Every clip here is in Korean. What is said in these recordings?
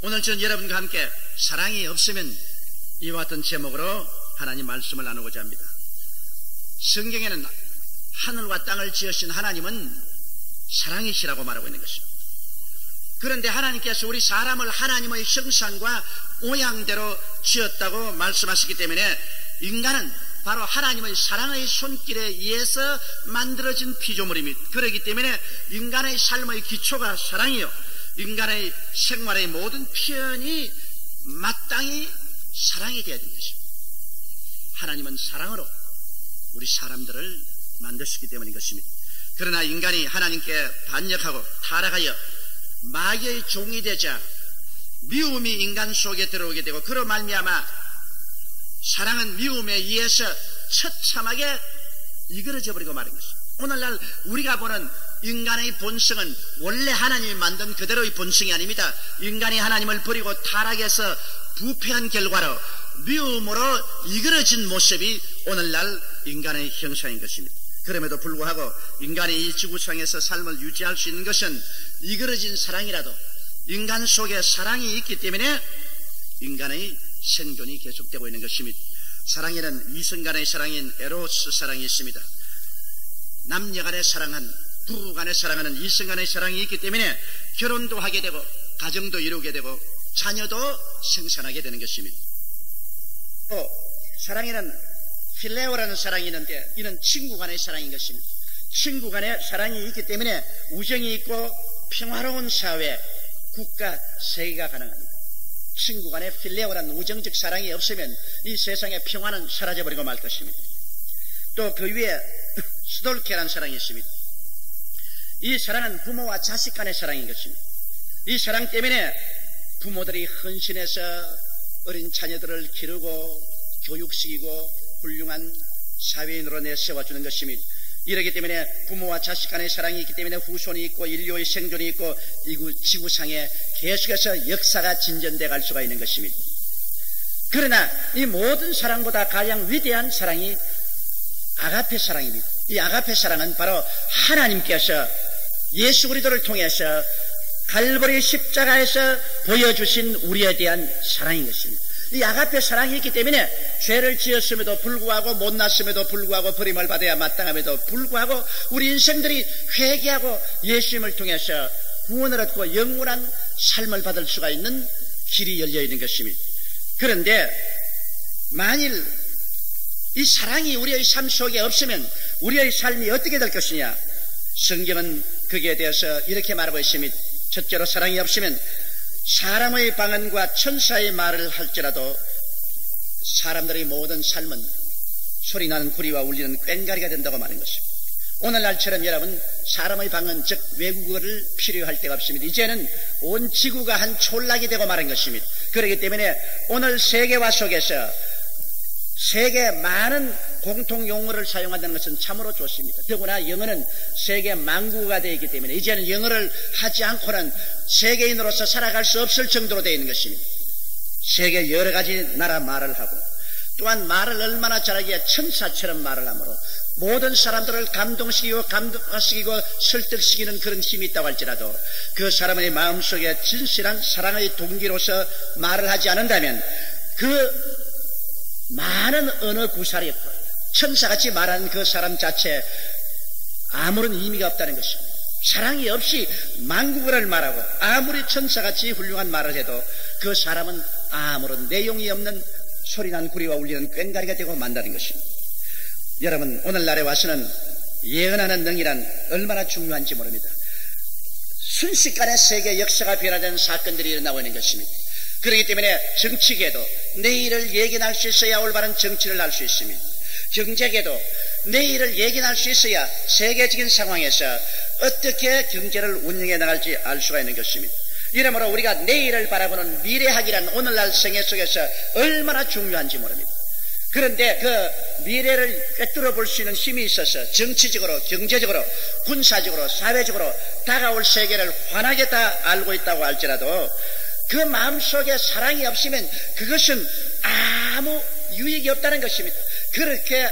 오늘 저는 여러분과 함께 사랑이 없으면 이와 같은 제목으로 하나님 말씀을 나누고자 합니다. 성경에는 하늘과 땅을 지으신 하나님은 사랑이시라고 말하고 있는 것입니다. 그런데 하나님께서 우리 사람을 하나님의 형상과 모양대로 지었다고 말씀하시기 때문에 인간은 바로 하나님의 사랑의 손길에 의해서 만들어진 피조물입니다. 그렇기 때문에 인간의 삶의 기초가 사랑이요, 인간의 생활의 모든 표현이 마땅히 사랑이 되어야 되는 것입니다. 하나님은 사랑으로 우리 사람들을 만드셨기 때문인 것입니다. 그러나 인간이 하나님께 반역하고 타락하여 마귀의 종이 되자 미움이 인간 속에 들어오게 되고, 그로 말미암아 사랑은 미움에 의해서 처참하게 이그러져 버리고 마는 것입니다. 오늘날 우리가 보는 인간의 본성은 원래 하나님이 만든 그대로의 본성이 아닙니다. 인간이 하나님을 버리고 타락해서 부패한 결과로 미움으로 이그러진 모습이 오늘날 인간의 형상인 것입니다. 그럼에도 불구하고 인간이 이 지구상에서 삶을 유지할 수 있는 것은 이그러진 사랑이라도 인간 속에 사랑이 있기 때문에 인간의 생존이 계속되고 있는 것입니다. 사랑에는 이성 간의 사랑인 에로스 사랑이 있습니다. 남녀 간의 사랑한, 부부 간의 사랑하는 이성 간의 사랑이 있기 때문에 결혼도 하게 되고 가정도 이루게 되고 자녀도 생산하게 되는 것입니다. 또 사랑에는 필레오라는 사랑이 있는데, 이는 친구 간의 사랑인 것입니다. 친구 간의 사랑이 있기 때문에 우정이 있고 평화로운 사회, 국가, 세계가 가능합니다. 친구 간의 필레오라는 우정적 사랑이 없으면 이 세상의 평화는 사라져버리고 말 것입니다. 또 그 위에 스돌케라는 사랑이 있습니다. 이 사랑은 부모와 자식 간의 사랑인 것입니다. 이 사랑 때문에 부모들이 헌신해서 어린 자녀들을 기르고 교육시키고 훌륭한 사회인으로 내세워주는 것입니다. 이러기 때문에 부모와 자식 간의 사랑이 있기 때문에 후손이 있고 인류의 생존이 있고 이 지구상에 계속해서 역사가 진전돼 갈 수가 있는 것입니다. 그러나 이 모든 사랑보다 가장 위대한 사랑이 아가페 사랑입니다. 이 아가페 사랑은 바로 하나님께서 예수 그리스도를 통해서 갈보리 십자가에서 보여주신 우리에 대한 사랑인 것입니다. 이 아가페 사랑이 있기 때문에 죄를 지었음에도 불구하고, 못났음에도 불구하고, 버림을 받아야 마땅함에도 불구하고 우리 인생들이 회개하고 예수님을 통해서 구원을 얻고 영원한 삶을 받을 수가 있는 길이 열려 있는 것입니다. 그런데 만일 이 사랑이 우리의 삶 속에 없으면 우리의 삶이 어떻게 될 것이냐? 성경은 거기에 대해서 이렇게 말하고 있습니다. 첫째로 사랑이 없으면 사람의 방언과 천사의 말을 할지라도 사람들의 모든 삶은 소리나는 구리와 울리는 꽹과리가 된다고 말하는 것입니다. 오늘날처럼 여러분 사람의 방언, 즉 외국어를 필요할 때가 없습니다. 이제는 온 지구가 한 촌락이 되고 말한 것입니다. 그렇기 때문에 오늘 세계화 속에서 세계 많은 공통 용어를 사용한다는 것은 참으로 좋습니다. 더구나 영어는 세계 만국어가 되어 있기 때문에 이제는 영어를 하지 않고는 세계인으로서 살아갈 수 없을 정도로 되어 있는 것입니다. 세계 여러 가지 나라 말을 하고, 또한 말을 얼마나 잘하기에 천사처럼 말을 하므로 모든 사람들을 감동시키고 설득시키는 그런 힘이 있다고 할지라도 그 사람의 마음속에 진실한 사랑의 동기로서 말을 하지 않는다면 그 많은 언어 구사력, 천사같이 말하는 그 사람 자체에 아무런 의미가 없다는 것입니다. 사랑이 없이 만국어를 말하고 아무리 천사같이 훌륭한 말을 해도 그 사람은 아무런 내용이 없는 소리난 구리와 울리는 꽹과리가 되고 만다는 것입니다. 여러분, 오늘날에 와서는 예언하는 능이란 얼마나 중요한지 모릅니다. 순식간에 세계 역사가 변화된 사건들이 일어나고 있는 것입니다. 그렇기 때문에 정치계도 내일을 예견할 수 있어야 올바른 정치를 할 수 있습니다. 경제계도 내일을 예견할 수 있어야 세계적인 상황에서 어떻게 경제를 운영해 나갈지 알 수가 있는 것입니다. 이러므로 우리가 내일을 바라보는 미래학이란 오늘날 생애 속에서 얼마나 중요한지 모릅니다. 그런데 그 미래를 꿰뚫어 볼 수 있는 힘이 있어서 정치적으로, 경제적으로, 군사적으로, 사회적으로 다가올 세계를 환하게 다 알고 있다고 할지라도 그 마음속에 사랑이 없으면 그것은 아무 유익이 없다는 것입니다. 그렇게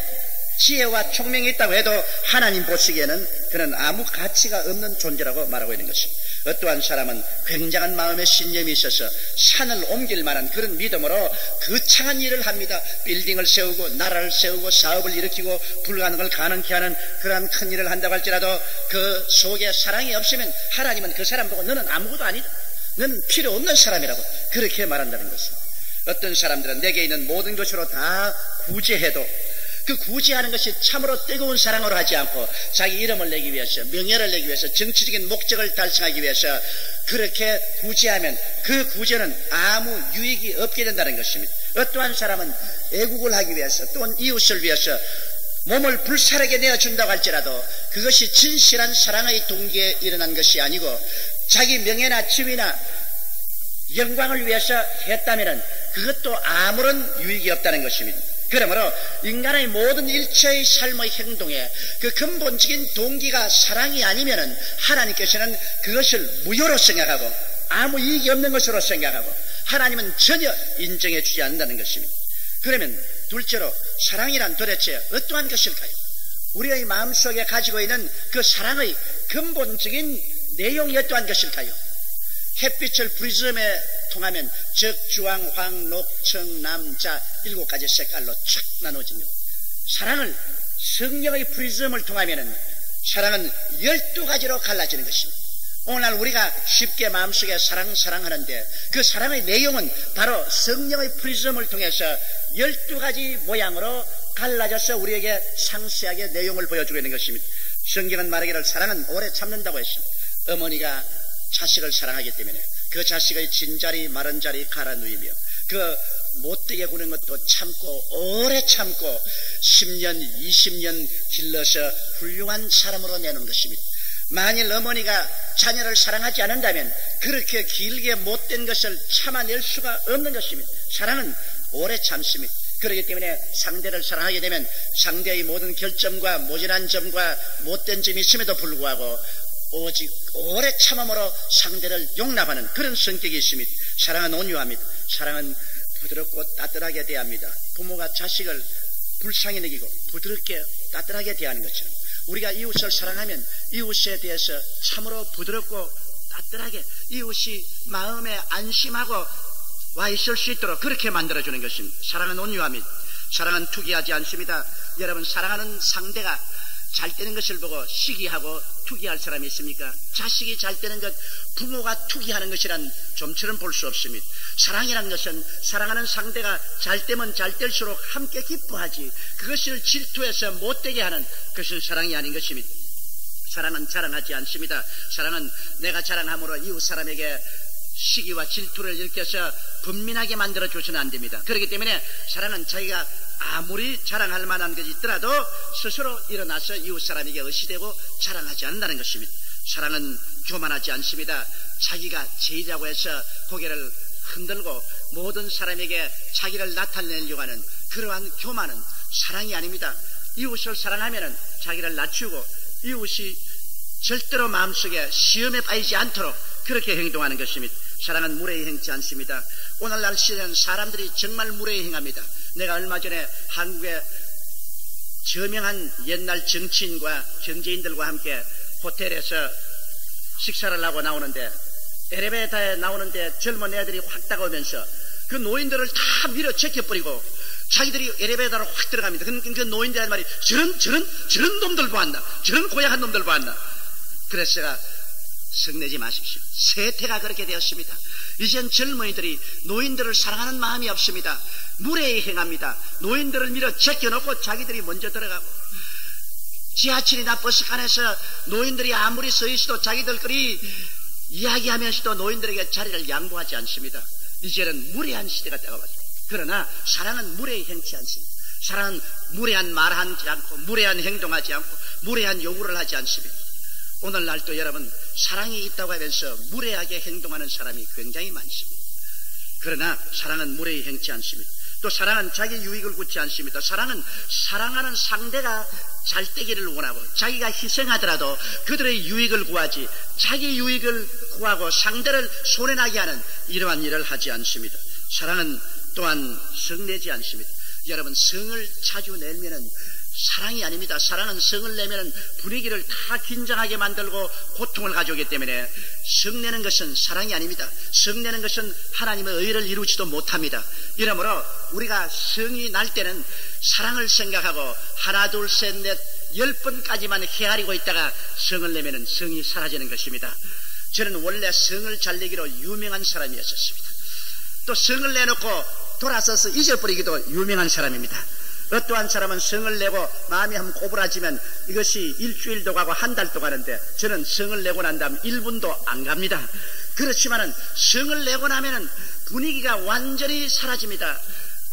지혜와 총명이 있다고 해도 하나님 보시기에는 그는 아무 가치가 없는 존재라고 말하고 있는 것입니다. 어떠한 사람은 굉장한 마음의 신념이 있어서 산을 옮길 만한 그런 믿음으로 거창한 일을 합니다. 빌딩을 세우고 나라를 세우고 사업을 일으키고 불가능을 가능케 하는 그러한 큰 일을 한다고 할지라도 그 속에 사랑이 없으면 하나님은 그 사람 보고 너는 아무것도 아니다, 너는 필요 없는 사람이라고 그렇게 말한다는 것입니다. 어떤 사람들은 내게 있는 모든 것으로 다 구제해도 그 구제하는 것이 참으로 뜨거운 사랑으로 하지 않고 자기 이름을 내기 위해서, 명예를 내기 위해서, 정치적인 목적을 달성하기 위해서 그렇게 구제하면 그 구제는 아무 유익이 없게 된다는 것입니다. 어떠한 사람은 애국을 하기 위해서 또는 이웃을 위해서 몸을 불살하게 내어준다고 할지라도 그것이 진실한 사랑의 동기에 일어난 것이 아니고 자기 명예나 지위나 영광을 위해서 했다면 그것도 아무런 유익이 없다는 것입니다. 그러므로 인간의 모든 일체의 삶의 행동에 그 근본적인 동기가 사랑이 아니면 하나님께서는 그것을 무효로 생각하고 아무 이익이 없는 것으로 생각하고 하나님은 전혀 인정해 주지 않는다는 것입니다. 그러면 둘째로 사랑이란 도대체 어떠한 것일까요? 우리의 마음속에 가지고 있는 그 사랑의 근본적인 내용이 어떠한 것일까요? 햇빛을 프리즘에 통하면 적, 주황, 황, 녹, 청, 남, 자 7가지 색깔로 쫙 나눠집니다. 사랑을 성령의 프리즘을 통하면 사랑은 12가지로 갈라지는 것입니다. 오늘날 우리가 쉽게 마음속에 사랑하는데 그 사랑의 내용은 바로 성령의 프리즘을 통해서 12가지 모양으로 갈라져서 우리에게 상세하게 내용을 보여주고 있는 것입니다. 성경은 말하기를 사랑은 오래 참는다고 했습니다. 어머니가 자식을 사랑하기 때문에 그 자식의 진자리 마른 자리 갈아 누이며 그 못되게 구는 것도 참고 오래 참고 10년 20년 길러서 훌륭한 사람으로 내놓은 것입니다. 만일 어머니가 자녀를 사랑하지 않는다면 그렇게 길게 못된 것을 참아낼 수가 없는 것입니다. 사랑은 오래 참습니다. 그렇기 때문에 상대를 사랑하게 되면 상대의 모든 결점과 모질한 점과 못된 점이 있음에도 불구하고 오직 오래 참음으로 상대를 용납하는 그런 성격이 있습니다. 사랑은 온유합니다. 사랑은 부드럽고 따뜻하게 대합니다. 부모가 자식을 불쌍히 여기고 부드럽게 따뜻하게 대하는 것처럼 우리가 이웃을 사랑하면 이웃에 대해서 참으로 부드럽고 따뜻하게 이웃이 마음에 안심하고 와 있을 수 있도록 그렇게 만들어주는 것입니다. 사랑은 온유합니다. 사랑은 투기하지 않습니다. 여러분, 사랑하는 상대가 잘 되는 것을 보고 시기하고 투기할 사람이 있습니까? 자식이 잘 되는 것, 부모가 투기하는 것이란 좀처럼 볼 수 없습니다. 사랑이라는 것은 사랑하는 상대가 잘 되면 잘 될수록 함께 기뻐하지 그것을 질투해서 못되게 하는 그것은 사랑이 아닌 것입니다. 사랑은 자랑하지 않습니다. 사랑은 내가 자랑함으로 이웃 사람에게 시기와 질투를 일으켜서 분민하게 만들어줘서는 안 됩니다. 그렇기 때문에 사랑은 자기가 아무리 자랑할 만한 것이 있더라도 스스로 일어나서 이웃 사람에게 의시되고 자랑하지 않는다는 것입니다. 사랑은 교만하지 않습니다. 자기가 제일이라고 해서 고개를 흔들고 모든 사람에게 자기를 나타내려고 하는 그러한 교만은 사랑이 아닙니다. 이웃을 사랑하면 자기를 낮추고 이웃이 절대로 마음속에 시험에 빠지지 않도록 그렇게 행동하는 것입니다. 사랑은 무례히 행치 않습니다. 오늘날 시대는 사람들이 정말 무례히 행합니다. 내가 얼마 전에 한국의 저명한 옛날 정치인과 경제인들과 함께 호텔에서 식사를 하고 나오는데 엘리베이터에 나오는데 젊은 애들이 확 다가오면서 그 노인들을 다 밀어 제껴버리고 자기들이 엘리베이터로 확 들어갑니다. 그 노인들의 말이 저런 놈들 보았나? 저런 고약한 놈들 보았나? 그래서 제가 성내지 마십시오. 세태가 그렇게 되었습니다. 이젠 젊은이들이 노인들을 사랑하는 마음이 없습니다. 무례히 행합니다. 노인들을 밀어 제껴놓고 자기들이 먼저 들어가고 지하철이나 버스칸에서 노인들이 아무리 서 있어도 자기들끼리 이야기하면서도 노인들에게 자리를 양보하지 않습니다. 이제는 무례한 시대가 다가왔습니다. 그러나 사랑은 무례히 행치 않습니다. 사랑은 무례한 말하지 않고 무례한 행동하지 않고 무례한 요구를 하지 않습니다. 오늘날도 여러분 사랑이 있다고 하면서 무례하게 행동하는 사람이 굉장히 많습니다. 그러나 사랑은 무례히 행치 않습니다. 또 사랑은 자기 유익을 굳지 않습니다. 사랑은 사랑하는 상대가 잘 되기를 원하고 자기가 희생하더라도 그들의 유익을 구하지 자기 유익을 구하고 상대를 손해나게 하는 이러한 일을 하지 않습니다. 사랑은 또한 성내지 않습니다. 여러분 성을 자주 내면은 사랑이 아닙니다. 사랑은 성을 내면 분위기를 다 긴장하게 만들고 고통을 가져오기 때문에 성내는 것은 사랑이 아닙니다. 성내는 것은 하나님의 의를 이루지도 못합니다. 이러므로 우리가 성이 날 때는 사랑을 생각하고 하나 둘 셋 넷 10번까지만 헤아리고 있다가 성을 내면 성이 사라지는 것입니다. 저는 원래 성을 잘 내기로 유명한 사람이었습니다. 또 성을 내놓고 돌아서서 잊어버리기도 유명한 사람입니다. 어떠한 사람은 성을 내고 마음이 한번 꼬부라지면 이것이 일주일도 가고 한 달도 가는데 저는 성을 내고 난 다음 1분도 안 갑니다. 그렇지만은 성을 내고 나면은 분위기가 완전히 사라집니다.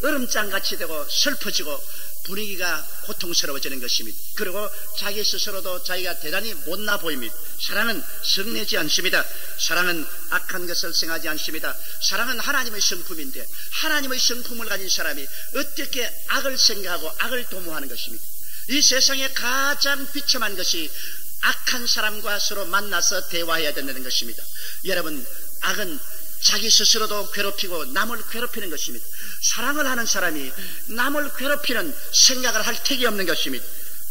얼음장같이 되고 슬퍼지고 분위기가 고통스러워지는 것입니다. 그리고 자기 스스로도 자기가 대단히 못나 보입니다. 사랑은 성내지 않습니다. 사랑은 악한 것을 생각하지 않습니다. 사랑은 하나님의 성품인데 하나님의 성품을 가진 사람이 어떻게 악을 생각하고 악을 도모하는 것입니까? 이 세상에 가장 비참한 것이 악한 사람과 서로 만나서 대화해야 된다는 것입니다. 여러분, 악은 자기 스스로도 괴롭히고 남을 괴롭히는 것입니다. 사랑을 하는 사람이 남을 괴롭히는 생각을 할 턱이 없는 것입니다.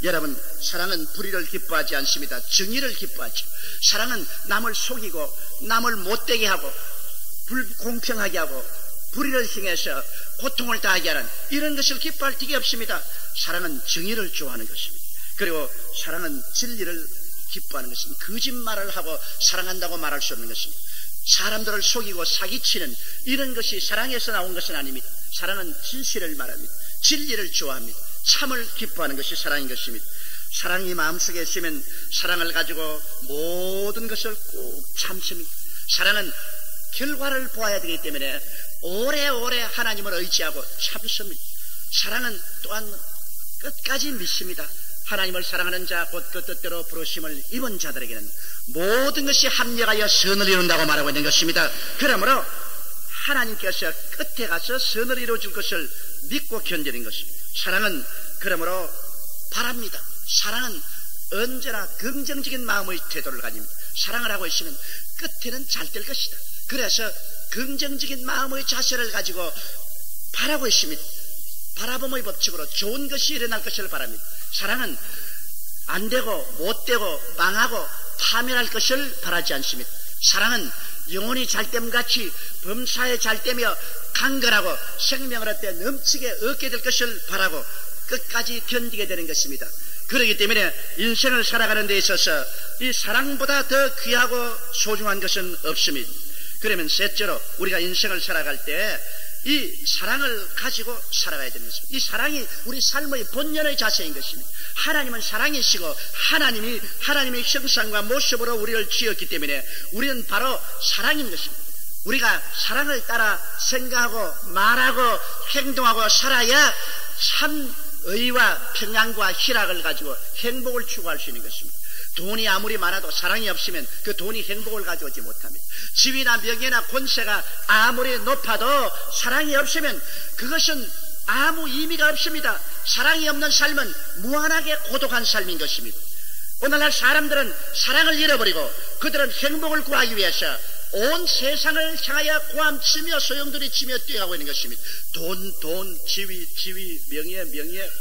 여러분, 사랑은 불의를 기뻐하지 않습니다. 정의를 기뻐하죠. 사랑은 남을 속이고 남을 못되게 하고 불공평하게 하고 불의를 행해서 고통을 당하게 하는 이런 것을 기뻐할 턱이 없습니다. 사랑은 정의를 좋아하는 것입니다. 그리고 사랑은 진리를 기뻐하는 것입니다. 거짓말을 하고 사랑한다고 말할 수 없는 것입니다. 사람들을 속이고 사기치는 이런 것이 사랑에서 나온 것은 아닙니다. 사랑은 진실을 말합니다. 진리를 좋아합니다. 참을 기뻐하는 것이 사랑인 것입니다. 사랑이 마음속에 있으면 사랑을 가지고 모든 것을 꼭 참습니다. 사랑은 결과를 보아야 되기 때문에 오래오래 하나님을 의지하고 참습니다. 사랑은 또한 끝까지 믿습니다. 하나님을 사랑하는 자 곧 그 뜻대로 부르심을 입은 자들에게는 모든 것이 합력하여 선을 이룬다고 말하고 있는 것입니다. 그러므로 하나님께서 끝에 가서 선을 이루어줄 것을 믿고 견디는 것입니다. 사랑은 그러므로 바랍니다. 사랑은 언제나 긍정적인 마음의 태도를 가집니다. 사랑을 하고 있으면 끝에는 잘 될 것이다. 그래서 긍정적인 마음의 자세를 가지고 바라고 있습니다. 바라봄의 법칙으로 좋은 것이 일어날 것을 바랍니다. 사랑은 안 되고 못 되고 망하고 파멸할 것을 바라지 않습니다. 사랑은 영혼이 잘됨같이 범사에 잘되며 강건하고 생명을 얻되 넘치게 얻게 될 것을 바라고 끝까지 견디게 되는 것입니다. 그렇기 때문에 인생을 살아가는 데 있어서 이 사랑보다 더 귀하고 소중한 것은 없습니다. 그러면 셋째로 우리가 인생을 살아갈 때 이 사랑을 가지고 살아가야 되는 것입니다. 이 사랑이 우리 삶의 본연의 자세인 것입니다. 하나님은 사랑이시고 하나님의 형상과 모습으로 우리를 지었기 때문에 우리는 바로 사랑인 것입니다. 우리가 사랑을 따라 생각하고 말하고 행동하고 살아야 참 의와 평안과 희락을 가지고 행복을 추구할 수 있는 것입니다. 돈이 아무리 많아도 사랑이 없으면 그 돈이 행복을 가져오지 못합니다. 지위나 명예나 권세가 아무리 높아도 사랑이 없으면 그것은 아무 의미가 없습니다. 사랑이 없는 삶은 무한하게 고독한 삶인 것입니다. 오늘날 사람들은 사랑을 잃어버리고 그들은 행복을 구하기 위해서 온 세상을 향하여 고함치며 소용돌이치며 뛰어가고 있는 것입니다. 돈, 지위, 명예,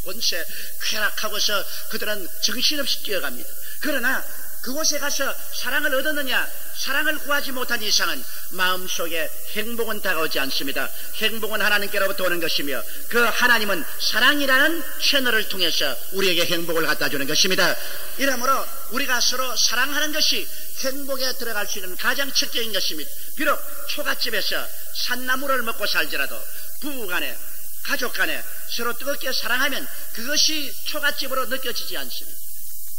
권세 쾌락하고서 그들은 정신없이 뛰어갑니다. 그러나 그곳에 가서 사랑을 얻었느냐? 사랑을 구하지 못한 이상은 마음속에 행복은 다가오지 않습니다. 행복은 하나님께로부터 오는 것이며 그 하나님은 사랑이라는 채널을 통해서 우리에게 행복을 갖다 주는 것입니다. 이러므로 우리가 서로 사랑하는 것이 행복에 들어갈 수 있는 가장 첫째인 것입니다. 비록 초가집에서 산나물을 먹고 살지라도 부부간에 가족간에 서로 뜨겁게 사랑하면 그것이 초가집으로 느껴지지 않습니다.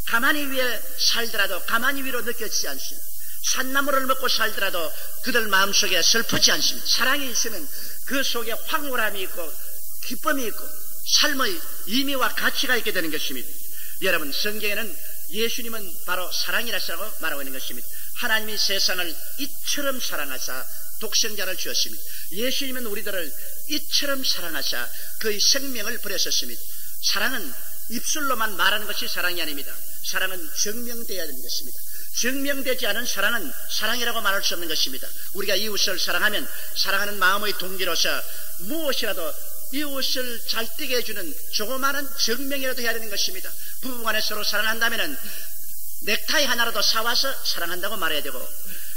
가만히 위에 살더라도 가만히 위로 느껴지지 않습니다. 산나물을 먹고 살더라도 그들 마음속에 슬프지 않습니다. 사랑이 있으면 그 속에 황홀함이 있고 기쁨이 있고 삶의 의미와 가치가 있게 되는 것입니다. 여러분, 성경에는 예수님은 바로 사랑이라고 말하고 있는 것입니다. 하나님이 세상을 이처럼 사랑하사 독생자를 주었습니다. 예수님은 우리들을 이처럼 사랑하사 그의 생명을 버렸었습니다. 사랑은 입술로만 말하는 것이 사랑이 아닙니다. 사랑은 증명되어야 되는 것입니다. 증명되지 않은 사랑은 사랑이라고 말할 수 없는 것입니다. 우리가 이웃을 사랑하면 사랑하는 마음의 동기로서 무엇이라도 이웃을 잘 뛰게 해주는 조그마한 증명이라도 해야 되는 것입니다. 부부간에 서로 사랑한다면 넥타이 하나라도 사와서 사랑한다고 말해야 되고,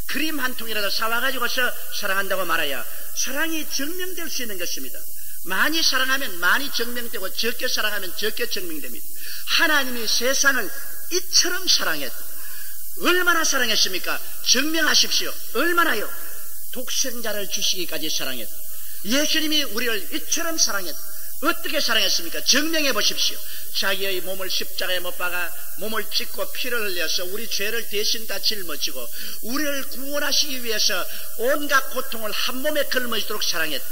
그림 한 통이라도 사와가지고서 사랑한다고 말해야 사랑이 증명될 수 있는 것입니다. 많이 사랑하면 많이 증명되고, 적게 사랑하면 적게 증명됩니다. 하나님이 세상을 이처럼 사랑했다. 얼마나 사랑했습니까? 증명하십시오. 얼마나요? 독생자를 주시기까지 사랑했다. 예수님이 우리를 이처럼 사랑했다. 어떻게 사랑했습니까? 증명해 보십시오. 자기의 몸을 십자가에 못 박아 몸을 찢고 피를 흘려서 우리 죄를 대신 다 짊어지고 우리를 구원하시기 위해서 온갖 고통을 한 몸에 걸머지도록 사랑했다.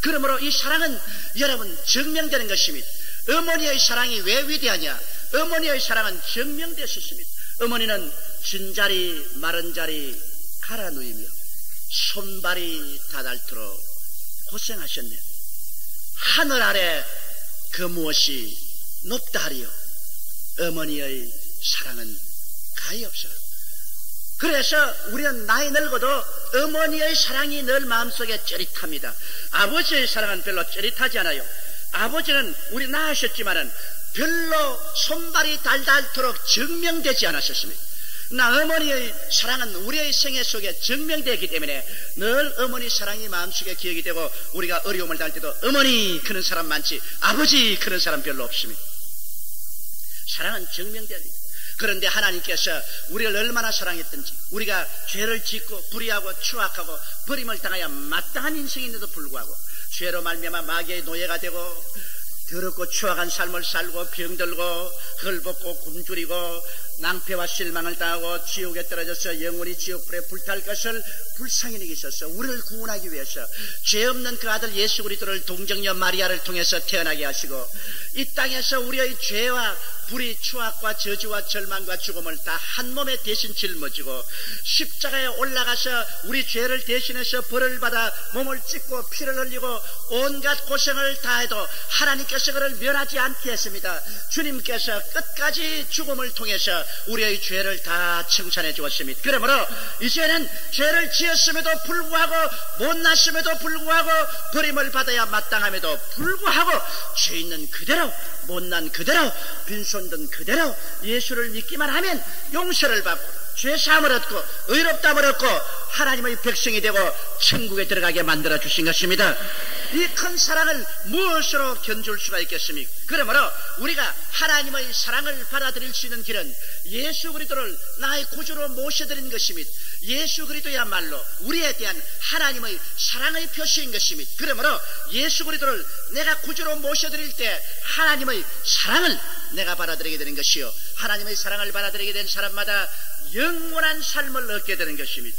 그러므로 이 사랑은 여러분 증명되는 것입니다. 어머니의 사랑이 왜 위대하냐? 어머니의 사랑은 증명될 수 있습니다. 어머니는 진자리 마른 자리 갈아 누이며 손발이 닿도록 고생하셨네. 하늘 아래 그 무엇이 높다 하리요. 어머니의 사랑은 가히 없어요. 그래서 우리는 나이 늙어도 어머니의 사랑이 늘 마음속에 쩌릿합니다. 아버지의 사랑은 별로 쩌릿하지 않아요. 아버지는 우리 낳으셨지만은 별로 손발이 닳도록 증명되지 않았었습니다. 나 어머니의 사랑은 우리의 생애 속에 증명되기 때문에 늘 어머니 사랑이 마음속에 기억이 되고, 우리가 어려움을 당할 때도 어머니 그런 사람 많지 아버지 그런 사람 별로 없습니다. 사랑은 증명돼야 됩니다. 그런데 하나님께서 우리를 얼마나 사랑했든지, 우리가 죄를 짓고 불의하고 추악하고 버림을 당하여 마땅한 인생인데도 불구하고 죄로 말미암아 마귀의 노예가 되고 더럽고 추악한 삶을 살고 병들고 헐벗고 굶주리고 낭패와 실망을 당하고 지옥에 떨어져서 영원히 지옥불에 불탈 것을 불쌍히 여기셔서 우리를 구원하기 위해서 죄 없는 그 아들 예수 그리스도를 동정녀 마리아를 통해서 태어나게 하시고, 이 땅에서 우리의 죄와 불의, 추악과 저주와 절망과 죽음을 다 한 몸에 대신 짊어지고 십자가에 올라가서 우리 죄를 대신해서 벌을 받아 몸을 찢고 피를 흘리고 온갖 고생을 다해도 하나님께서 그를 멸하지 않게 했습니다. 주님께서 끝까지 죽음을 통해서 우리의 죄를 다 청산해 주었습니다. 그러므로 이제는 죄를 지었음에도 불구하고 못났음에도 불구하고 버림을 받아야 마땅함에도 불구하고 죄 있는 그대로 못난 그대로 빈손든 그대로 예수를 믿기만 하면 용서를 받고 죄사함을 얻고 의롭다함을 얻고 하나님의 백성이 되고 천국에 들어가게 만들어 주신 것입니다. 이 큰 사랑을 무엇으로 견줄 수가 있겠습니까? 그러므로 우리가 하나님의 사랑을 받아들일 수 있는 길은 예수 그리스도를 나의 구주로 모셔드린 것입니다. 예수 그리스도야말로 우리에 대한 하나님의 사랑의 표시인 것입니다. 그러므로 예수 그리스도를 내가 구주로 모셔드릴 때 하나님의 사랑을 내가 받아들이게 되는 것이요, 하나님의 사랑을 받아들이게 된 사람마다 영원한 삶을 얻게 되는 것입니다.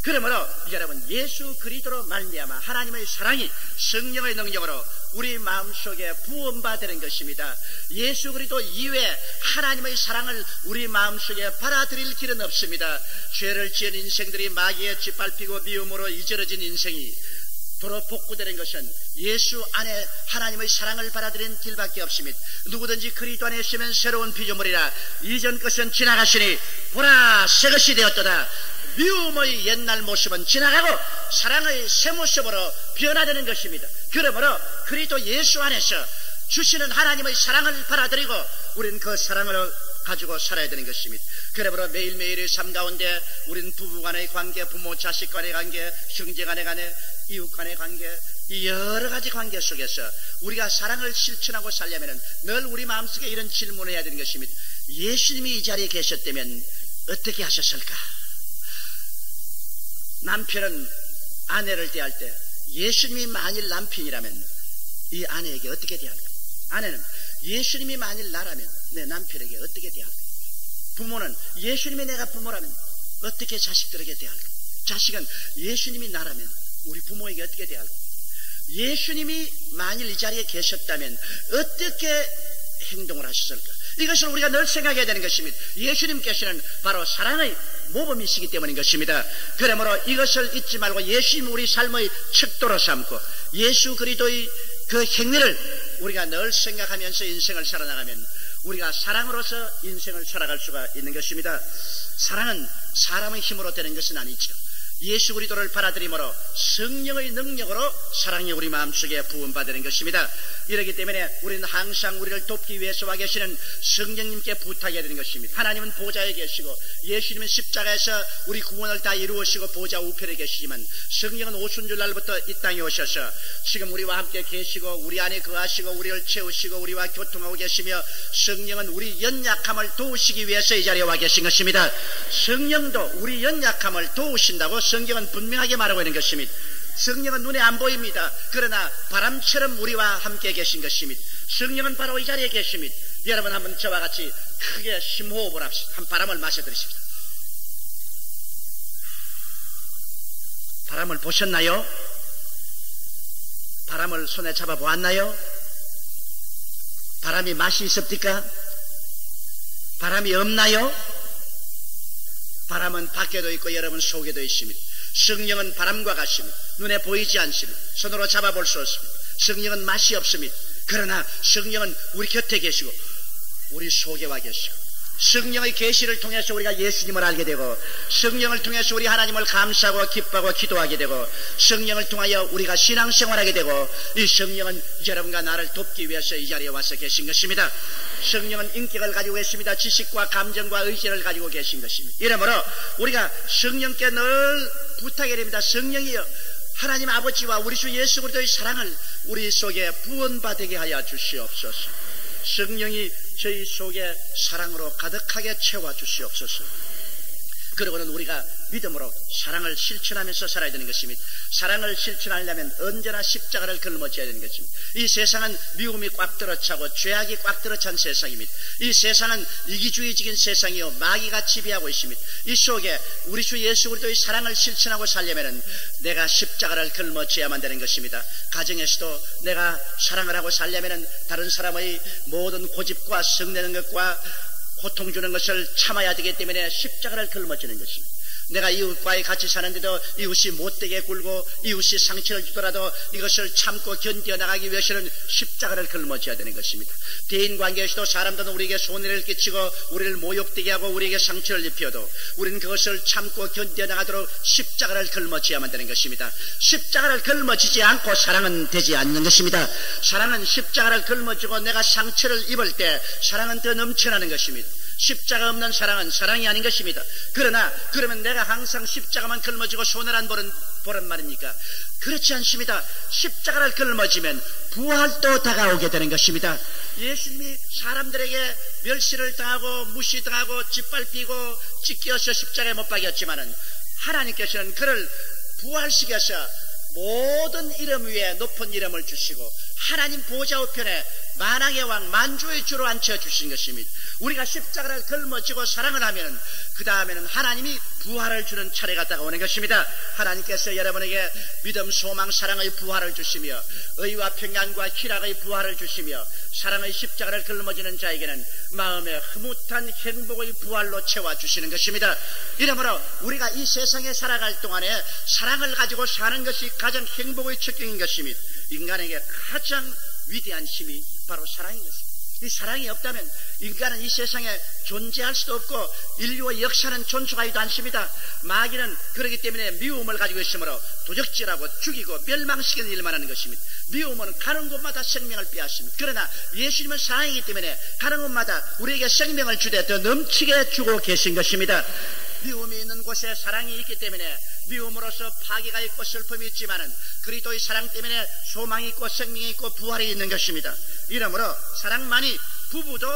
그러므로 여러분, 예수 그리스도로 말미암아 하나님의 사랑이 성령의 능력으로 우리 마음속에 부음받는 것입니다. 예수 그리스도 이외에 하나님의 사랑을 우리 마음속에 받아들일 길은 없습니다. 죄를 지은 인생들이 마귀에 짓밟히고 미움으로 이저러진 인생이 도로 복구되는 것은 예수 안에 하나님의 사랑을 받아들이는 길밖에 없습니다. 누구든지 그리스도 안에 있으면 새로운 피조물이라, 이전 것은 지나갔으니 보라 새 것이 되었도다. 미움의 옛날 모습은 지나가고 사랑의 새 모습으로 변화되는 것입니다. 그러므로 그리스도 예수 안에서 주시는 하나님의 사랑을 받아들이고 우리는 그 사랑을 가지고 살아야 되는 것입니다. 그러므로 매일매일의 삶 가운데 우리는 부부간의 관계, 부모 자식 간의 관계, 형제 간의 관계, 이웃 간의 관계, 이 여러 가지 관계 속에서 우리가 사랑을 실천하고 살려면 늘 우리 마음속에 이런 질문을 해야 되는 것입니다. 예수님이 이 자리에 계셨다면 어떻게 하셨을까? 남편은 아내를 대할 때 예수님이 만일 남편이라면 이 아내에게 어떻게 대할까? 아내는 예수님이 만일 나라면 내 남편에게 어떻게 대할까? 부모는 예수님이 내가 부모라면 어떻게 자식들에게 대할까? 자식은 예수님이 나라면 우리 부모에게 어떻게 대할까? 예수님이 만일 이 자리에 계셨다면 어떻게 행동을 하셨을까? 이것을 우리가 늘 생각해야 되는 것입니다. 예수님께서는 바로 사랑의 모범이시기 때문인 것입니다. 그러므로 이것을 잊지 말고 예수님 우리 삶의 척도로 삼고 예수 그리스도의 그 행위를 우리가 늘 생각하면서 인생을 살아나가면 우리가 사랑으로서 인생을 살아갈 수가 있는 것입니다. 사랑은 사람의 힘으로 되는 것은 아니죠. 예수 그리스도를 받아들임으로 성령의 능력으로 사랑이 우리 마음속에 부음받는 것입니다. 이렇기 때문에 우리는 항상 우리를 돕기 위해서 와 계시는 성령님께 부탁해야 되는 것입니다. 하나님은 보좌에 계시고 예수님은 십자가에서 우리 구원을 다 이루으시고 보좌 우편에 계시지만 성령은 오순절 날부터 이 땅에 오셔서 지금 우리와 함께 계시고 우리 안에 거하시고 우리를 채우시고 우리와 교통하고 계시며 성령은 우리 연약함을 도우시기 위해서 이 자리에 와 계신 것입니다. 성령도 우리 연약함을 도우신다고 성경은 분명하게 말하고 있는 것입니다. 성령은 눈에 안 보입니다. 그러나 바람처럼 우리와 함께 계신 것입니다. 성령은 바로 이 자리에 계십니다. 여러분 한번 저와 같이 크게 심호흡을 합시다. 한 바람을 마셔드리십시오. 바람을 보셨나요? 바람을 손에 잡아보았나요? 바람이 맛이 있습니까? 바람이 없나요? 바람은 밖에도 있고 여러분 속에도 있습니다. 성령은 바람과 같습니다. 눈에 보이지 않습니다. 손으로 잡아볼 수 없습니다. 성령은 맛이 없습니다. 그러나 성령은 우리 곁에 계시고 우리 속에 와 계시고 성령의 계시를 통해서 우리가 예수님을 알게 되고 성령을 통해서 우리 하나님을 감사하고 기뻐하고 기도하게 되고 성령을 통하여 우리가 신앙생활하게 되고 이 성령은 여러분과 나를 돕기 위해서 이 자리에 와서 계신 것입니다. 성령은 인격을 가지고 계십니다. 지식과 감정과 의지를 가지고 계신 것입니다. 이러므로 우리가 성령께 늘 부탁해야 됩니다. 성령이여 하나님 아버지와 우리 주 예수 그리스도의 사랑을 우리 속에 부원받게 하여 주시옵소서. 성령이 저희 속에 사랑으로 가득하게 채워주시옵소서. 그러고는 우리가 믿음으로 사랑을 실천하면서 살아야 되는 것입니다. 사랑을 실천하려면 언제나 십자가를 걸머져야 되는 것입니다. 이 세상은 미움이 꽉 들어차고 죄악이 꽉 들어찬 세상입니다. 이 세상은 이기주의적인 세상이요 마귀가 지배하고 있습니다. 이 속에 우리 주 예수 그리스도의 사랑을 실천하고 살려면 내가 십자가를 걸머져야만 되는 것입니다. 가정에서도 내가 사랑을 하고 살려면 다른 사람의 모든 고집과 성내는 것과 고통 주는 것을 참아야 되기 때문에 십자가를 걸머지는 것입니다. 내가 이웃과의 같이 사는데도 이웃이 못되게 굴고 이웃이 상처를 주더라도 이것을 참고 견뎌 나가기 위해서는 십자가를 걸머져야 되는 것입니다. 대인관계에서도 사람들은 우리에게 손해를 끼치고 우리를 모욕되게 하고 우리에게 상처를 입혀도 우리는 그것을 참고 견뎌 나가도록 십자가를 걸머져야만 되는 것입니다. 십자가를 걸머지지 않고 사랑은 되지 않는 것입니다. 사랑은 십자가를 걸머지고 내가 상처를 입을 때 사랑은 더 넘쳐나는 것입니다. 십자가 없는 사랑은 사랑이 아닌 것입니다. 그러면 내가 항상 십자가만 걸머지고 손을 안 보란 말입니까? 그렇지 않습니다. 십자가를 걸머지면 부활도 다가오게 되는 것입니다. 예수님이 사람들에게 멸시를 당하고 무시당하고 짓밟히고 찢겨서 십자가에 못 박였지만은 하나님께서는 그를 부활시켜서 모든 이름 위에 높은 이름을 주시고 하나님 보좌 우편에 만왕의 왕 만주의 주로 앉혀주신 것입니다. 우리가 십자가를 걸머지고 사랑을 하면 그 다음에는 하나님이 부활을 주는 차례가 다가오는 것입니다. 하나님께서 여러분에게 믿음, 소망, 사랑의 부활을 주시며 의와 평안과 희락의 부활을 주시며 사랑의 십자가를 걸머지는 자에게는 마음의 흐뭇한 행복의 부활로 채워주시는 것입니다. 이러므로 우리가 이 세상에 살아갈 동안에 사랑을 가지고 사는 것이 가장 행복의 측경인 것입니다. 인간에게 가장 위대한 힘이 바로 사랑인 것입니다. 이 사랑이 없다면 인간은 이 세상에 존재할 수도 없고 인류의 역사는 존속하지도 않습니다. 마귀는 그렇기 때문에 미움을 가지고 있으므로 도적질하고 죽이고 멸망시키는 일만 하는 것입니다. 미움은 가는 곳마다 생명을 빼앗습니다. 그러나 예수님은 사랑이기 때문에 가는 곳마다 우리에게 생명을 주되 더 넘치게 주고 계신 것입니다. 미움이 있는 곳에 사랑이 있기 때문에 미움으로서 파괴가 있고 슬픔이 있지만은 그리스도의 사랑 때문에 소망이 있고 생명이 있고 부활이 있는 것입니다. 이러므로 사랑만이 부부도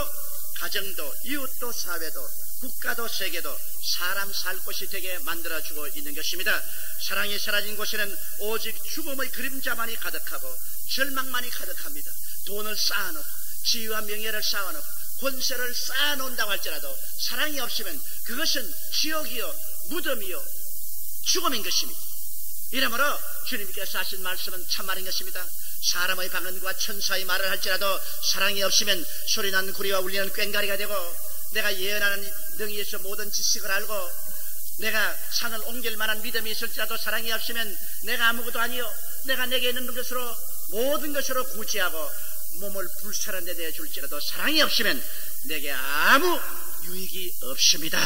가정도 이웃도 사회도 국가도 세계도 사람 살 곳이 되게 만들어주고 있는 것입니다. 사랑이 사라진 곳에는 오직 죽음의 그림자만이 가득하고 절망만이 가득합니다. 돈을 쌓아놓고 지위와 명예를 쌓아놓고 권세를 쌓아놓는다고 할지라도 사랑이 없으면 그것은 지옥이요 무덤이요 죽음인 것입니다. 이러므로 주님께서 하신 말씀은 참말인 것입니다. 사람의 방언과 천사의 말을 할지라도 사랑이 없으면 소리난 구리와 울리는 꽹과리가 되고 내가 예언하는 능히에서 모든 지식을 알고 내가 산을 옮길 만한 믿음이 있을지라도 사랑이 없으면 내가 아무것도 아니요 내가 내게 있는 것으로 모든 것으로 구제하고 몸을 불살라내 내줄지라도 사랑이 없으면 내게 아무 유익이 없습니다.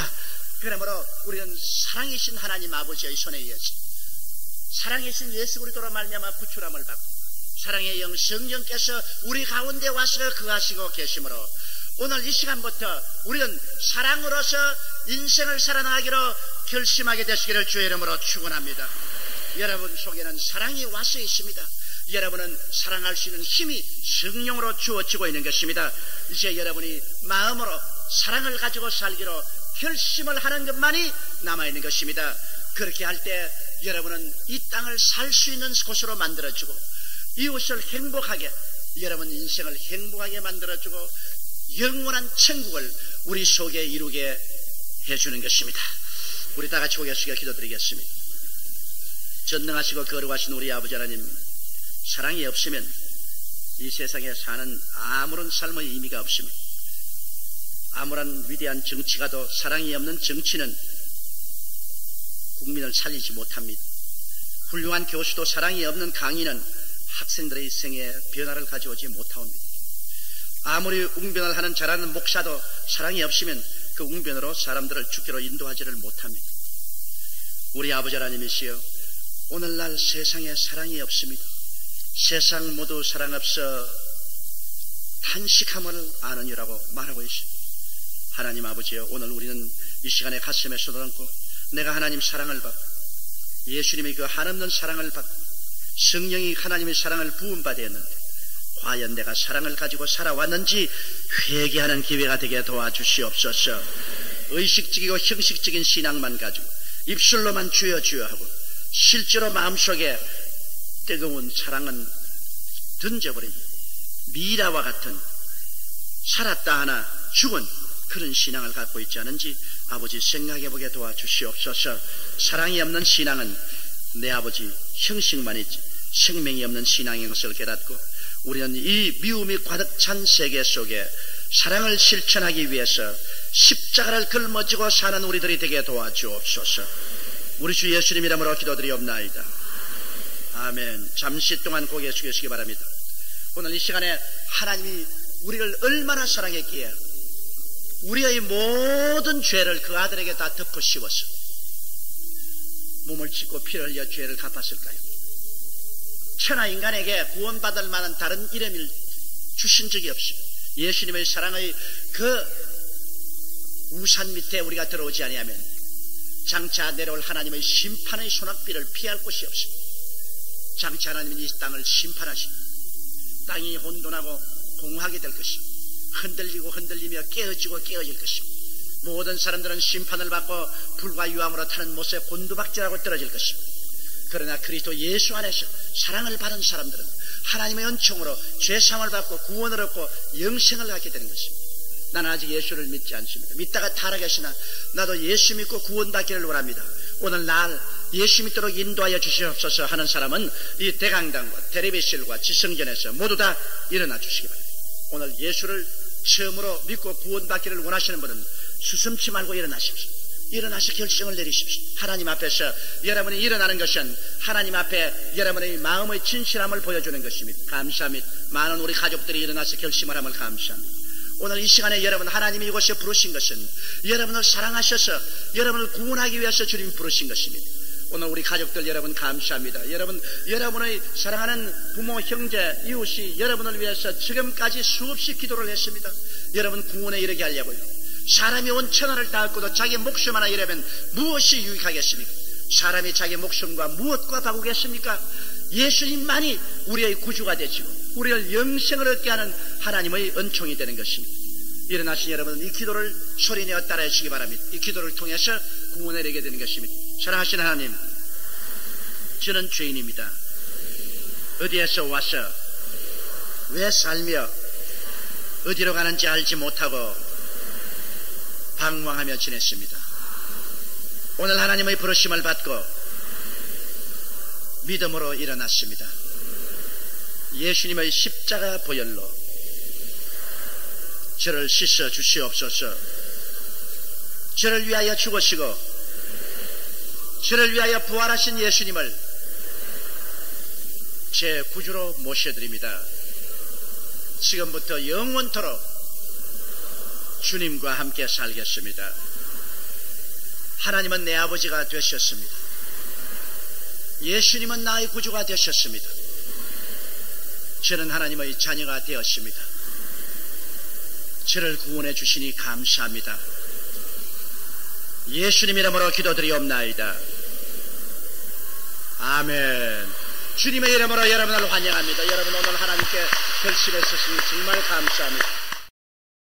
그러므로 우리는 사랑이신 하나님 아버지의 손에 의해서 사랑이신 예수 그리스도로 말미암아 구출함을 받고 사랑의 영 성령께서 우리 가운데 와서 거하시고 계시므로 오늘 이 시간부터 우리는 사랑으로서 인생을 살아나가기로 결심하게 되시기를 주의 이름으로 축원합니다. 여러분 속에는 사랑이 와서 있습니다. 여러분은 사랑할 수 있는 힘이 성령으로 주어지고 있는 것입니다. 이제 여러분이 마음으로 사랑을 가지고 살기로 결심을 하는 것만이 남아있는 것입니다. 그렇게 할 때 여러분은 이 땅을 살 수 있는 곳으로 만들어주고 이웃을 행복하게, 여러분 인생을 행복하게 만들어주고 영원한 천국을 우리 속에 이루게 해주는 것입니다. 우리 다 같이 고개 숙여 기도드리겠습니다. 전능하시고 거룩하신 우리 아버지 하나님, 사랑이 없으면 이 세상에 사는 아무런 삶의 의미가 없습니다. 아무런 위대한 정치가도 사랑이 없는 정치는 국민을 살리지 못합니다. 훌륭한 교수도 사랑이 없는 강의는 학생들의 생에 변화를 가져오지 못합니다. 아무리 웅변을 하는 잘하는 목사도 사랑이 없으면 그 웅변으로 사람들을 죽기로 인도하지를 못합니다. 우리 아버지 하나님이시여, 오늘날 세상에 사랑이 없습니다. 세상 모두 사랑 없어 탄식함을 아느니라고 말하고 있습니다. 하나님 아버지여, 오늘 우리는 이 시간에 가슴에 손을 얹고 내가 하나님 사랑을 받고 예수님의 그 한없는 사랑을 받고 성령이 하나님의 사랑을 부음받았는데 과연 내가 사랑을 가지고 살아왔는지 회개하는 기회가 되게 도와주시옵소서. 의식적이고 형식적인 신앙만 가지고 입술로만 주여 주여 하고 실제로 마음속에 뜨거운 사랑은 던져버린 미라와 같은 살았다 하나 죽은 그런 신앙을 갖고 있지 않은지 아버지 생각해보게 도와주시옵소서. 사랑이 없는 신앙은 내 아버지 형식만 있지 생명이 없는 신앙인 것을 깨닫고 우리는 이 미움이 가득 찬 세계 속에 사랑을 실천하기 위해서 십자가를 걸머지고 사는 우리들이 되게 도와주옵소서. 우리 주 예수님 이름으로 기도드리옵나이다. 아멘. 잠시 동안 고개 숙이시기 바랍니다. 오늘 이 시간에 하나님이 우리를 얼마나 사랑했기에 우리의 모든 죄를 그 아들에게 다 덮어 씌워서 몸을 찢고 피를 흘려 죄를 갚았을까요? 천하 인간에게 구원받을 만한 다른 이름을 주신 적이 없습니다. 예수님의 사랑의 그 우산 밑에 우리가 들어오지 아니하면 장차 내려올 하나님의 심판의 소낙비를 피할 곳이 없습니다. 장차 하나님은 이 땅을 심판하십니다. 땅이 혼돈하고 공허하게 될 것입니다. 흔들리고 흔들리며 깨어지고 깨어질 것입니다. 모든 사람들은 심판을 받고 불과 유황으로 타는 못에 곤두박질하고 떨어질 것입니다. 그러나 그리스도 예수 안에서 사랑을 받은 사람들은 하나님의 은총으로 죄사함을 받고 구원을 얻고 영생을 갖게 되는 것입니다. 나는 아직 예수를 믿지 않습니다. 믿다가 타락했으나 나도 예수 믿고 구원받기를 원합니다. 오늘 날 예수 믿도록 인도하여 주시옵소서 하는 사람은 이 대강당과 텔레비실과 지성전에서 모두 다 일어나 주시기 바랍니다. 오늘 예수를 처음으로 믿고 구원받기를 원하시는 분은 수슴치 말고 일어나십시오. 일어나서 결정을 내리십시오. 하나님 앞에서 여러분이 일어나는 것은 하나님 앞에 여러분의 마음의 진실함을 보여주는 것입니다. 감사합니다. 많은 우리 가족들이 일어나서 결심을 함을 감사합니다. 오늘 이 시간에 여러분 하나님이 이곳에 부르신 것은 여러분을 사랑하셔서 여러분을 구원하기 위해서 주님 부르신 것입니다. 오늘 우리 가족들 여러분 감사합니다. 여러분의 사랑하는 부모, 형제, 이웃이 여러분을 위해서 지금까지 수없이 기도를 했습니다. 여러분 구원에 이르게 하려고요. 사람이 온 천하를 다 얻고도 자기 목숨 하나 잃으면 무엇이 유익하겠습니까? 사람이 자기 목숨과 무엇과 바꾸겠습니까? 예수님만이 우리의 구주가 되시고 우리를 영생을 얻게 하는 하나님의 은총이 되는 것입니다. 일어나신 여러분 이 기도를 소리내어 따라해 주시기 바랍니다. 이 기도를 통해서 구원을 얻게 되는 것입니다. 사랑하시는 하나님, 저는 죄인입니다. 어디에서 와서 왜 살며 어디로 가는지 알지 못하고 방황하며 지냈습니다. 오늘 하나님의 부르심을 받고 믿음으로 일어났습니다. 예수님의 십자가 보혈로 저를 씻어 주시옵소서. 저를 위하여 죽으시고 저를 위하여 부활하신 예수님을 제 구주로 모셔드립니다. 지금부터 영원토록 주님과 함께 살겠습니다. 하나님은 내 아버지가 되셨습니다. 예수님은 나의 구주가 되셨습니다. 저는 하나님의 자녀가 되었습니다. 저를 구원해 주시니 감사합니다. 예수님 이름으로 기도드리옵나이다. 아멘. 주님의 이름으로 여러분을 환영합니다. 여러분 오늘 하나님께 결실했으시니 정말 감사합니다.